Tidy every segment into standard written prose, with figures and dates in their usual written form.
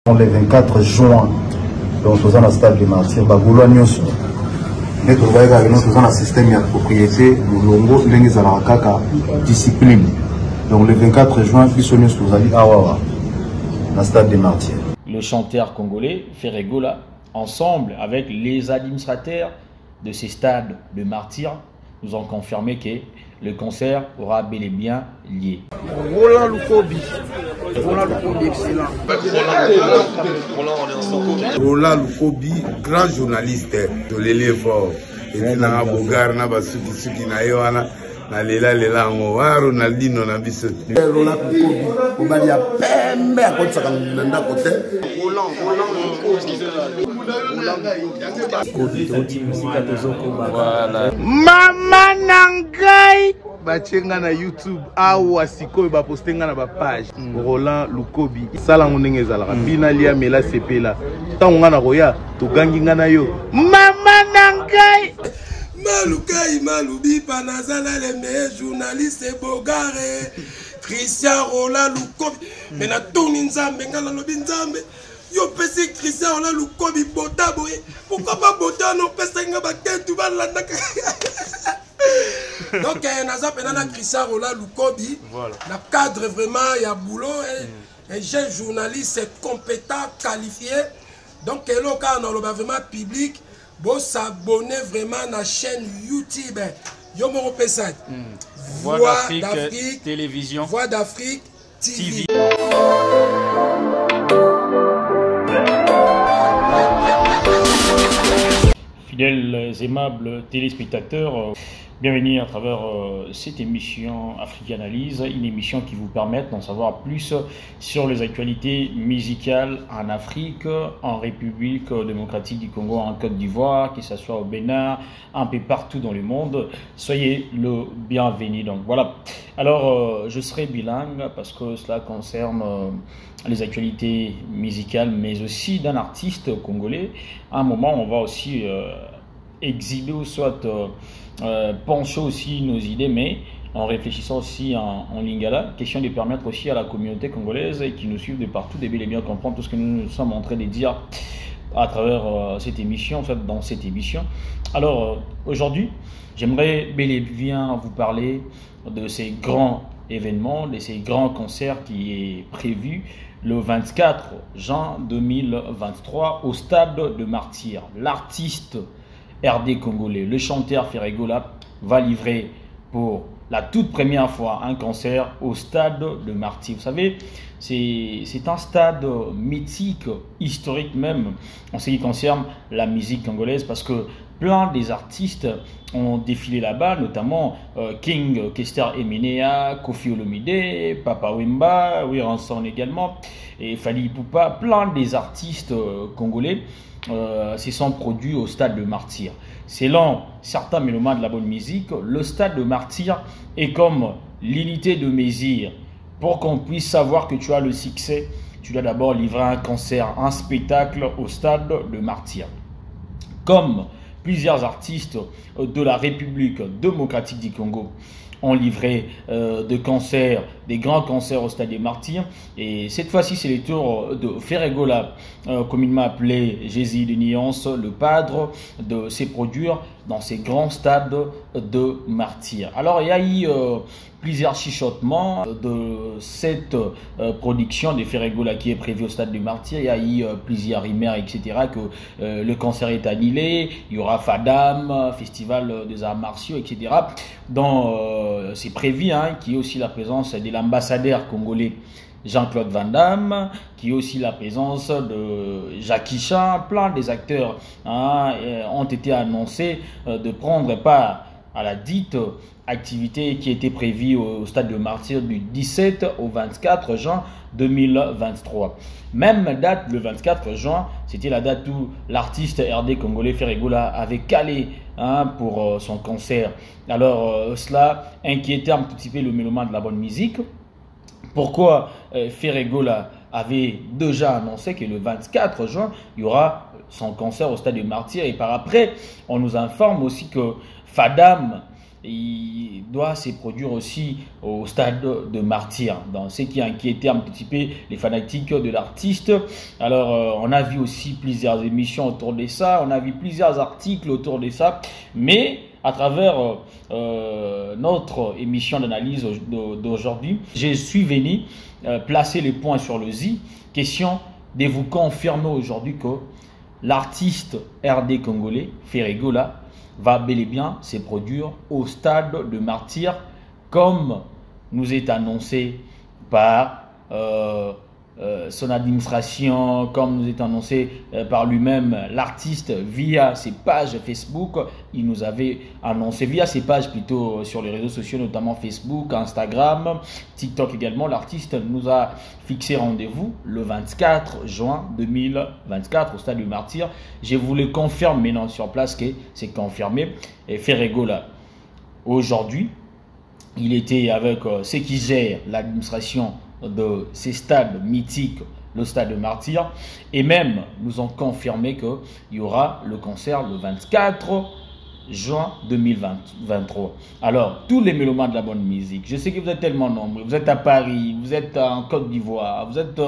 Le 24 juin, donc nous avons le stade de Martyr, Bagoulois Nyonso. Mais nous avons un système de propriété, nous avons une discipline. Donc le 24 juin, nous allons le stade de Martyr. Le chanteur congolais Ferregola, ensemble avec les administrateurs de ces stades de Martyr, nous ont confirmé que le concert aura bel et bien lieu. Roland Lukobi. Roland Lukobi, excellent. Roland Lukobi, grand journaliste de l'élève. Et il y a un bogar, na basuki suki na yoana, na lela ngo wa Ronaldinho na biso. Roland Lukobi, on va dire pembe à côté ça nanda côté. Roland Voilà. Mama Nangai bachenga na YouTube awa sikoyo ba postenga na ba page Roland Lukobi sala ngonenge ezalaka bina lia mela sepela tango ngana koya to gangi ngana yo Mama Nangai Malukai Malubi panazala les meilleurs journalistes bogare Christian Roland Lukobi mais na toni nzambe ngala lobi nzambe yo pesi Christian Roland Lukobi bota boye pourquoi pas bota no pesa nga ba kentu ba landa. Donc naza penana Christian Roland Lukobi voilà. Na cadre vraiment ya boulot un jeune journaliste compétent qualifié donc là quand on le vraiment public bon s'abonner vraiment à la chaîne YouTube yo mo pesa Voix d'Afrique télévision Voix d'Afrique TV. Fidèles aimables téléspectateurs, bienvenue à travers cette émission Africanalyse, une émission qui vous permet d'en savoir plus sur les actualités musicales en Afrique, en République démocratique du Congo, en Côte d'Ivoire, que ce soit au Bénin, un peu partout dans le monde. Soyez le bienvenu. Donc voilà. Alors je serai bilingue parce que cela concerne les actualités musicales, mais aussi d'un artiste congolais. À un moment, on va aussi exhiber ou soit pencher aussi nos idées, mais en réfléchissant aussi en lingala, question de permettre aussi à la communauté congolaise qui nous suit de partout de bel et bien comprendre tout ce que nous sommes en train de dire à travers cette émission, en fait, dans cette émission. Alors aujourd'hui, j'aimerais bel et bien vous parler de ces grands événements, de ces grands concerts qui est prévu le 24 juin 2023 au stade de Martyr. L'artiste RD congolais, le chanteur Ferregola, va livrer pour la toute première fois un concert au stade de Martyr. Vous savez, c'est un stade mythique, historique même, en ce qui concerne la musique congolaise, parce que plein des artistes ont défilé là-bas, notamment King Kester Eminea, Kofi Olomide, Papa Wemba, Wiranson également, et Fally Ipupa. Plein des artistes congolais se sont produits au stade de Martyr. Selon certains mélomanes de la bonne musique, le stade de Martyr est comme l'unité de mesure. Pour qu'on puisse savoir que tu as le succès, tu dois d'abord livrer un concert, un spectacle au stade de Martyr. Comme plusieurs artistes de la République démocratique du Congo ont livré des concerts, des grands concerts au stade des Martyrs. Et cette fois-ci, c'est le tour de Ferregola, communément appelé Jésus de Nuance, le padre, de se produire dans ces grands stades de Martyrs. Alors, il y a eu plusieurs chuchotements de cette production de Ferregola qui est prévue au stade de Martyr. Il y a eu plusieurs rumeurs, etc., que le concert est annulé. Il y aura Fadam, Festival des Arts Martiaux, etc. Donc, c'est prévu qu'il y ait aussi la présence de l'ambassadeur congolais Jean-Claude Van Damme, qui est aussi la présence de Jackie Chan. Plein des acteurs ont été annoncés de prendre part à la dite activité qui était prévue au stade de Martyr du 17 au 24 juin 2023. Même date, le 24 juin, c'était la date où l'artiste RD congolais Ferregola avait calé pour son concert. Alors cela inquiétait un petit peu le mélomane de la bonne musique. Pourquoi Ferregola avait déjà annoncé que le 24 juin, il y aura son concert au stade de Martyr, et par après, on nous informe aussi que Fadam il doit se produire aussi au stade de martyr, dans ce qui a inquiété un petit peu les fanatiques de l'artiste. Alors, on a vu aussi plusieurs émissions autour de ça, on a vu plusieurs articles autour de ça, mais à travers notre émission d'analyse d'aujourd'hui, je suis venu placer les points sur le i, question de vous confirmer aujourd'hui que l'artiste RD congolais, Ferregola, va bel et bien se produire au stade de martyr, comme nous est annoncé par son administration, comme nous est annoncé par lui-même, l'artiste, via ses pages Facebook. Il nous avait annoncé, via ses pages plutôt sur les réseaux sociaux, notamment Facebook, Instagram, TikTok également. L'artiste nous a fixé rendez-vous le 24 juin 2024 au stade du martyr. Je vous le confirme maintenant sur place que c'est confirmé. Et Ferregola, aujourd'hui, il était avec ceux qui gèrent l'administration de ces stades mythiques, le stade de martyr, et même nous ont confirmé qu'il y aura le concert le 24 juin 2023. Alors, tous les mélomanes de la bonne musique, je sais que vous êtes tellement nombreux, vous êtes à Paris, vous êtes en Côte d'Ivoire, vous êtes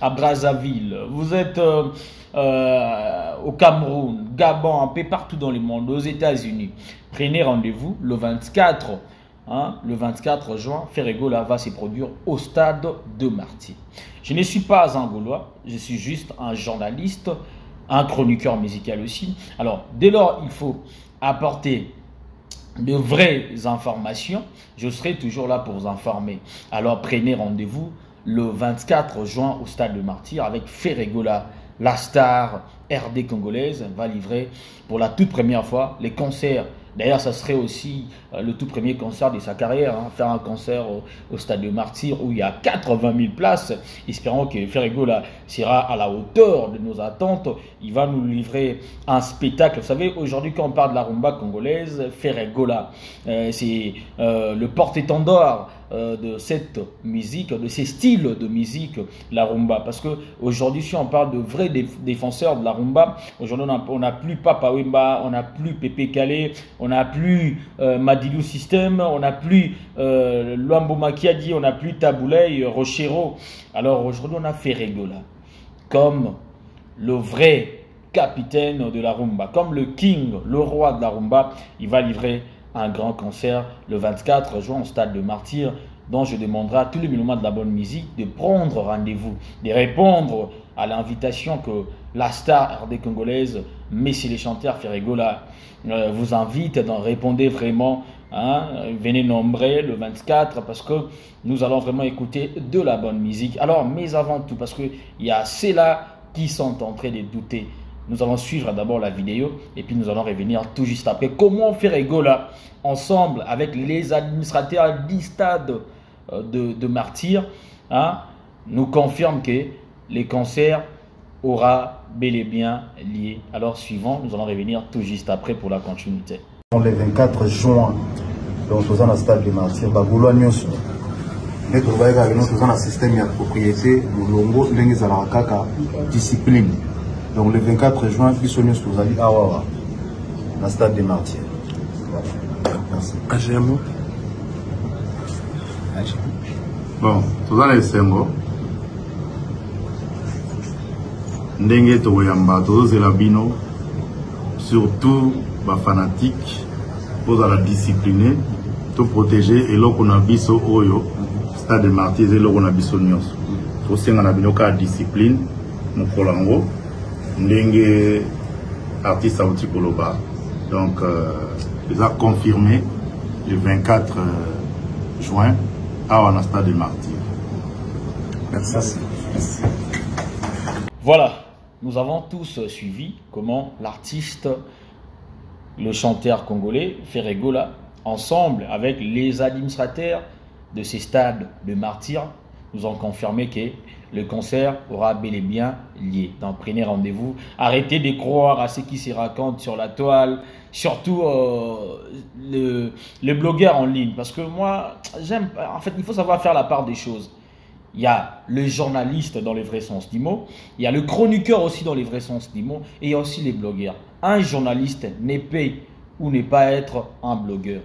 à Brazzaville, vous êtes au Cameroun, Gabon, un peu partout dans le monde, aux États-Unis. Prenez rendez-vous le 24 le 24 juin, Ferregola va se produire au stade de Martyr. Je ne suis pas un Gaulois, je suis juste un journaliste, un chroniqueur musical aussi. Alors, dès lors, il faut apporter de vraies informations. Je serai toujours là pour vous informer. Alors, prenez rendez-vous le 24 juin au stade de Martyr avec Ferregola. La star RD congolaise va livrer pour la toute première fois les concerts. D'ailleurs, ça serait aussi le tout premier concert de sa carrière, faire un concert au stade de Martyr où il y a 80 000 places. Espérons que Ferregola sera à la hauteur de nos attentes. Il va nous livrer un spectacle. Vous savez, aujourd'hui, quand on parle de la rumba congolaise, Ferregola, c'est le porte-étendard de cette musique, de ces styles de musique, la rumba. Parce qu'aujourd'hui, si on parle de vrais défenseurs de la rumba, aujourd'hui, on n'a plus Papa Wemba, on n'a plus Pépé Calé, on n'a plus Madilou System, on n'a plus Luambo Makiadi, on n'a plus Taboulay, Rochero. Alors aujourd'hui, on a Ferregola comme le vrai capitaine de la rumba, comme le king, le roi de la rumba. Il va livrer un grand concert le 24 juin au stade de Martyr, dont je demanderai à tous les mélomanes de la bonne musique de prendre rendez-vous, de répondre à l'invitation que la star RD congolaise, Messie les chanteurs Ferregola, vous invite. Répondez vraiment, venez nombreux le 24 parce que nous allons vraiment écouter de la bonne musique. Alors, mais avant tout, parce qu'il y a ceux-là qui sont en train de douter, nous allons suivre d'abord la vidéo et puis nous allons revenir tout juste après. Comment Ferregola, ensemble avec les administrateurs du stade de Martyr, nous confirme que les concerts aura bel et bien lié. Alors suivant, nous allons revenir tout juste après pour la continuité. Le 24 juin, donc nous avons le stade de Martyr, Bagoulois Nyonso. Nous avons un système de propriété, nous avons une discipline. Donc le 24 juin, nous sommes allés à Awawa, dans le stade de Martyr. Merci. Bon, tout ça les Sengo. Ndenge toyamba tozozela bino, surtout ba fanatique, pour la discipliner, tout protéger et là qu'on a biso oyo stade de Martyr et là qu'on a biso nyonso. Faut senga na bino ka discipline mon kolango ndenge artiste auti koloba. Donc ils ont confirmé le 24 juin à la stade de Martyr. Merci. Merci. Voilà. Nous avons tous suivi comment l'artiste, le chanteur congolais, Ferregola, ensemble avec les administrateurs de ces stades de Martyr, nous ont confirmé que le concert aura bel et bien lié. Donc prenez rendez-vous. Arrêtez de croire à ce qui se raconte sur la toile, surtout les blogueurs en ligne. Parce que moi, j'aime. En fait, il faut savoir faire la part des choses. Il y a le journaliste dans les vrais sens du mot, il y a le chroniqueur aussi dans les vrais sens du mot, et il y a aussi les blogueurs. Un journaliste n'est pas ou n'est pas être un blogueur.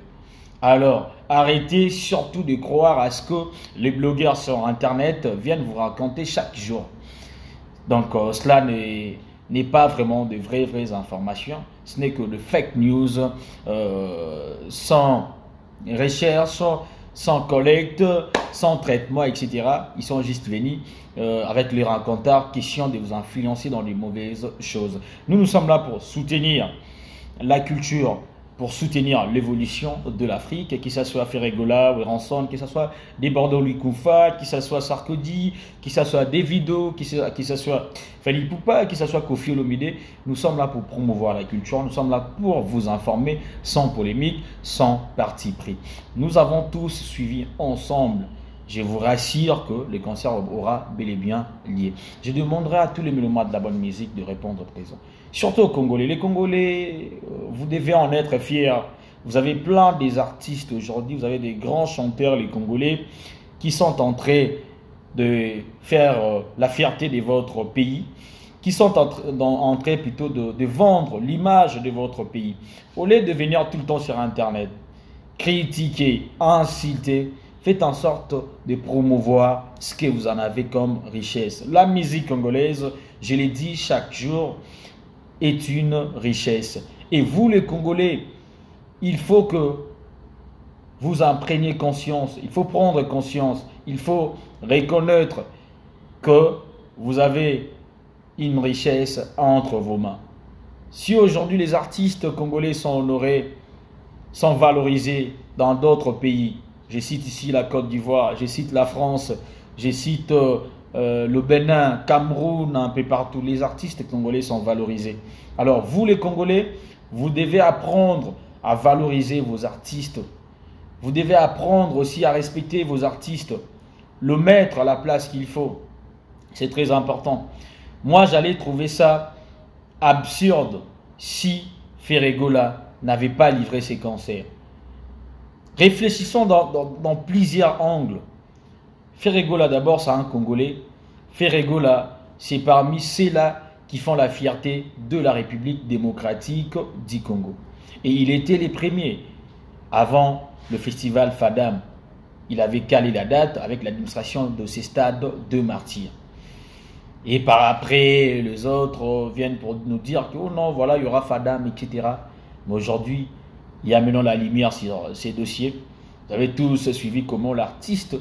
Alors, arrêtez surtout de croire à ce que les blogueurs sur Internet viennent vous raconter chaque jour. Donc, cela n'est pas vraiment de vraies informations. Ce n'est que de fake news sans recherche, sans collecte, sans traitement, etc. Ils sont juste venus avec les racontars, question de vous influencer dans les mauvaises choses. Nous sommes là pour soutenir la culture, pour soutenir l'évolution de l'Afrique, que ce soit Ferregola, Ranson, que ce soit des Bordeaux Likoufa, que ce soit Sarkozy, que ce soit Davido, que ce soit Fali Poupa, que ce soit Kofi Olomide. Nous sommes là pour promouvoir la culture, nous sommes là pour vous informer sans polémique, sans parti pris. Nous avons tous suivi ensemble. Je vous rassure que le concert aura bel et bien lié. Je demanderai à tous les mélomanes de la bonne musique de répondre présent. Surtout aux Congolais. Les Congolais, vous devez en être fiers. Vous avez plein des artistes aujourd'hui. Vous avez des grands chanteurs, les Congolais, qui sont en train de faire la fierté de votre pays, qui sont en train plutôt de vendre l'image de votre pays. Au lieu de venir tout le temps sur Internet, critiquer, inciter, faites en sorte de promouvoir ce que vous en avez comme richesse. La musique congolaise, je l'ai dit chaque jour, est une richesse. Et vous les Congolais, il faut que vous en preniez conscience, il faut prendre conscience, il faut reconnaître que vous avez une richesse entre vos mains. Si aujourd'hui les artistes congolais sont honorés, sont valorisés dans d'autres pays, je cite ici la Côte d'Ivoire, je cite la France, je cite le Bénin, Cameroun, un peu partout. Les artistes congolais sont valorisés. Alors vous les Congolais, vous devez apprendre à valoriser vos artistes. Vous devez apprendre aussi à respecter vos artistes, le mettre à la place qu'il faut. C'est très important. Moi, j'allais trouver ça absurde si Ferregola n'avait pas livré ses concerts. Réfléchissons dans plusieurs angles. Ferregola, d'abord, c'est un Congolais. Ferregola, c'est parmi ceux-là qui font la fierté de la République démocratique du Congo. Et il était les premiers. Avant le festival Fadam, il avait calé la date avec l'administration de ces stades de martyrs. Et par après, les autres viennent pour nous dire que oh non, voilà, il y aura Fadam, etc. Mais aujourd'hui, il y a maintenant la lumière sur ces dossiers. Vous avez tous suivi comment l'artiste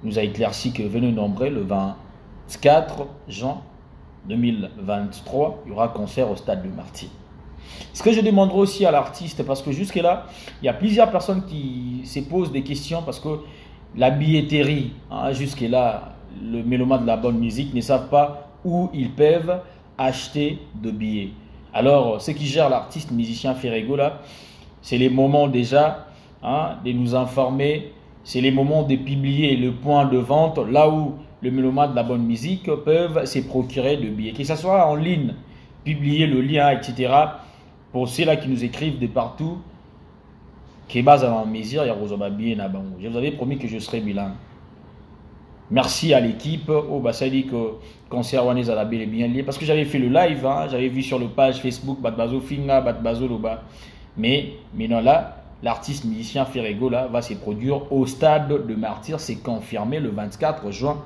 nous a éclairci que venez nombreux le 24 juin 2023, il y aura concert au stade de Martyrs. Ce que je demanderai aussi à l'artiste, parce que jusque-là, il y a plusieurs personnes qui se posent des questions parce que la billetterie, hein, jusque-là, le mélomane de la bonne musique ne savent pas où ils peuvent acheter de billets. Alors, ceux qui gèrent l'artiste musicien Ferregola, c'est les moments déjà de nous informer, c'est les moments de publier le point de vente, là où le mélomane de la bonne musique peuvent se procurer de billets. Que ce soit en ligne, publier le lien, etc. Pour ceux-là qui nous écrivent de partout, je vous avais promis que je serais bilingue. Merci à l'équipe, au Bassadi que concert Wanez à la belle et bien lié. Parce que j'avais fait le live, j'avais vu sur le page Facebook Batbazo Finga, Batbazo Loba. Mais maintenant là, l'artiste musicien Ferregola va se produire au stade de Martyrs. C'est confirmé le 24 juin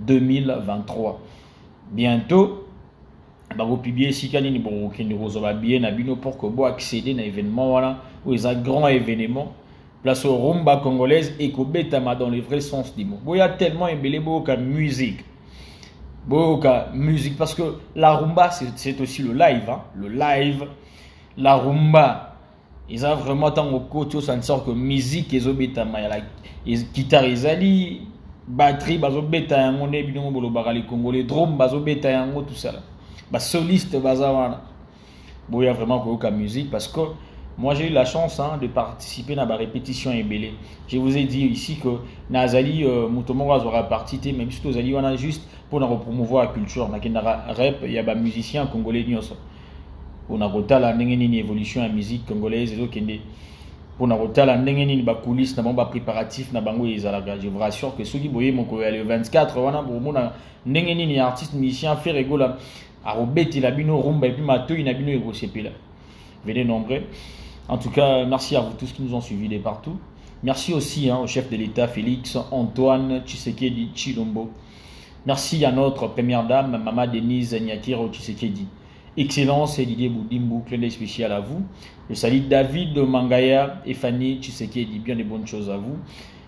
2023. Bientôt, vous publier si kanini pour qu'il nous reçoive bien pour que vous accéder à l'événement voilà, où il y a un grand événement. Place au rumba congolaise et qu'au bétama dans le vrai sens du mot. Il y a tellement embellé beaucoup de musique. Beaucoup de musique parce que la rumba c'est aussi le live. Le live, la rumba. Ils ont vraiment tant au côté, ça ne sort que musique et bétama. Il y a la guitare, il batterie, bazo béta, on est bien au les Congolais, drum, bazo béta, tout ça. Soliste, bazawana. Il y a vraiment beaucoup de musique parce que moi, j'ai eu la chance de participer à la répétition ébélée. Je vous ai dit ici que Nazali Moutomonga aura participé, même si Nazali on a juste pour promouvoir la culture. Il y a des musiciens congolais. On a une évolution de la musique congolaise. On a une coulisses, on a préparatif. Je vous rassure que ceux qui voyaient le 24, on a un artiste musicien Ferregola. Venez nombreux. En tout cas, merci à vous tous qui nous ont suivis de partout. Merci aussi au chef de l'État Félix Antoine Tshisekedi Tshilombo. Merci à notre première dame, Maman Denise Nyakiro Tshisekedi. Excellence et Didier Boudimbo, clin d'œil spécial à vous. Je salue David Mangaya et Fanny Tshisekedi, bien des bonnes choses à vous.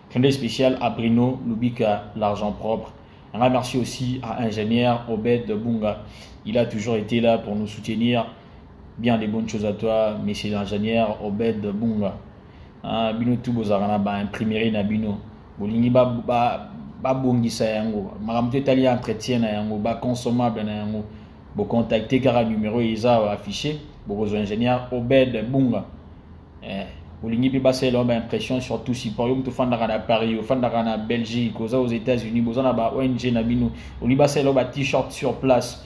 Clin d'œil spécial à Bruno Lubika, l'argent propre. Un merci aussi à ingénieur Obed Bunga. Il a toujours été là pour nous soutenir. Bien des bonnes choses à toi, monsieur l'ingénieur Obed Bunga. Bino tout bozarana ba imprimerie na bino. Bolingi ba bongisa yango. Makamto etali entretien na yango, ba consommable na yango. Bo contacter car numéro isa affiché. Bo rezo ingénieur Obed Bunga. Bolingi ba c'est l'homme impression sur tout support. Yo mto fandaka na Paris, yo fandaka na Belgique, aux États-Unis, bozana ba ONG na bino. Oli ba c'est l'homme t-shirt sur place.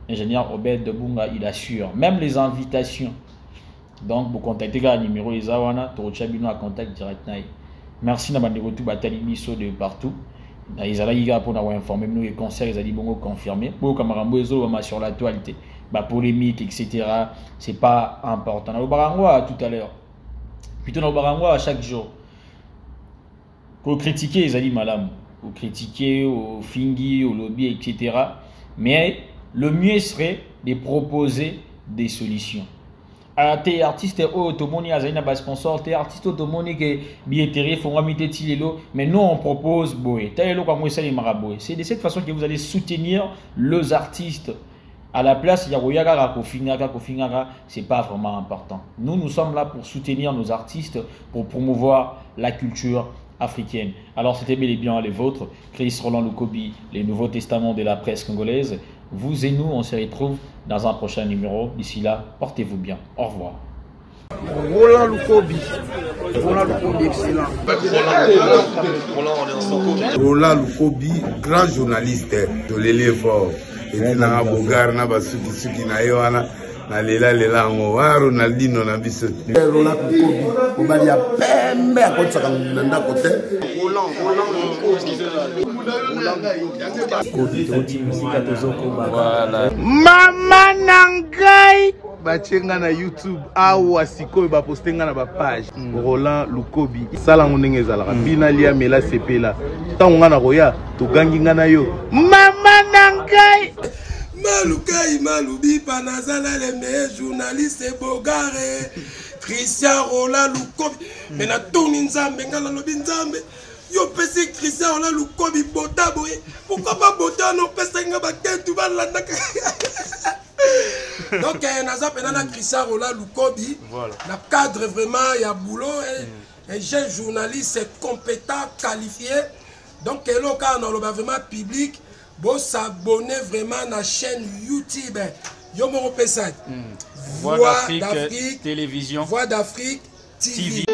Ingénieur Obed Bunga, il assure. Même les invitations. Donc, vous contactez le numéro Isawana, Torochabino à contact direct. Merci à Bandego tout Batali Bisso de partout. Ils allaient pour nous informer, nous les concerts, ils allaient bon confirmer. Pour Kamarambo sur l'actualité, polémique, etc. C'est pas important. Au Barangwa tout à l'heure. Plutôt au Barangwa chaque jour. Pour critiquer, ils allaient malam. Pour critiquer, au fingi, au lobby, etc. Mais le mieux serait de proposer des solutions. T'es artiste automoni azina bas sponsor, t'es artiste automoni que billetterie font mité tilelo, mais nous on propose boé. Taïlo comme ça les maraboé. C'est de cette façon que vous allez soutenir les artistes. À la place Yagoyaga Kofingaga, c'est pas vraiment important. Nous sommes là pour soutenir nos artistes, pour promouvoir la culture africaine. Alors c'était bel et bien les vôtres, Chris Roland Lukobi, les Nouveaux Testaments de la presse congolaise. Vous et nous, on se retrouve dans un prochain numéro. D'ici là, portez-vous bien. Au revoir. Roland Lukobi. Roland Lukobi, excellent. Roland Lukobi, grand journaliste de l'élève. Et na bogar na basuki suki na yoana na lela ngo wa Ronaldinho na biso. Roland Lukobi, obali ya pembe akotsa kana nda kote. Roland Mama Nangai Bachenga na YouTube awa sikoyo ba postenga na ba page Roland Lukobi sala ndenge ezalaka bina lia mela sepela tango ngana koya to gangi ngana yo Mama Nangai Malukai Malubi panazala les meilleurs journalistes Bogare Christian Roland Lukobi mais na toni nzambe ngala lobi nzambe yo pesi Christian Roland Lukobi bota boye pourquoi pas bota no pesa nga ba kentu ba landa donc naza penana Christian Roland Lukobi voilà. La cadre vraiment il y a boulot un jeune journaliste compétent qualifié donc là quand on a vraiment public bon s'abonner vraiment à la chaîne YouTube yo mo pesa Voix d'Afrique télévision Voix d'Afrique TV.